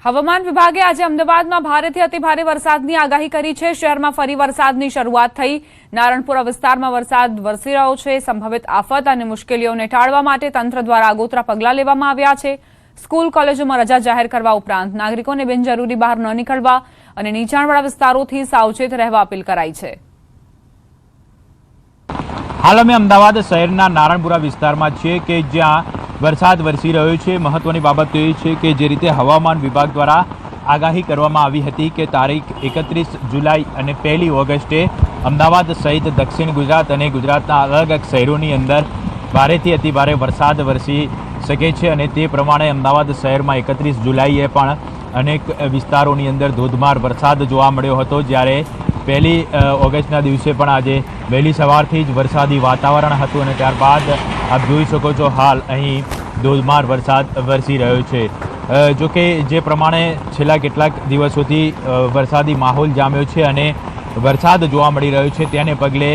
હવામાન વિભાગે આજે અમદાવાદમાં ભારેથી અતિભારે વરસાદની આગાહી કરી છે। શહેરમાં ફરી વરસાદની શરૂઆત થઈ। નારણપુરા વિસ્તારમાં વરસાદ વરસી રહ્યો છે। સંભવિત આફત અને મુશ્કેલીઓને ટાળવા માટે તંત્ર દ્વારા આગોતરા પગલાં લેવામાં આવ્યા છે। સ્કૂલ કોલેજોમાં રજા જાહેર કરવા ઉપરાંત નાગરિકોને બિનજરૂરી બહાર ન નીકળવા અને નીચાણવાળા વિસ્તારોથી સાવચેત રહેવા અપીલ કરાઈ છે। હાલ અમે અમદાવાદ શહેરના નારણપુરા વિસ્તારમાં છીએ કે જ્યાં વરસાદ વરસી રહ્યો છે। મહત્વની બાબત એ છે કે જે રીતે હવામાન વિભાગ દ્વારા આગાહી કરવામાં આવી હતી કે તારીખ 31 જુલાઈ અને 1 ઓગસ્ટે અમદાવાદ સહિત દક્ષિણ ગુજરાત અને ગુજરાતના અલગ અલગ શહેરોની અંદર ભારેથી અતિભારે વરસાદ વરસી શકે છે અને તે પ્રમાણે અમદાવાદ શહેરમાં 31 જુલાઈએ પણ અનેક વિસ્તારોની અંદર ધોધમાર વરસાદ જોવા મળ્યો હતો। જ્યારે 1 ઓગસ્ટના દિવસે પણ આજે વહેલી સવારથી જ વરસાદી વાતાવરણ હતું અને ત્યારબાદ આપ જોઈ શકો છો હાલ અહીં ધોધમાર વરસાદ વરસી રહ્યો છે। જો કે જે પ્રમાણે છેલ્લા કેટલાક દિવસોથી વરસાદી માહોલ જામ્યો છે અને વરસાદ જોવા મળી રહ્યો છે તેને પગલે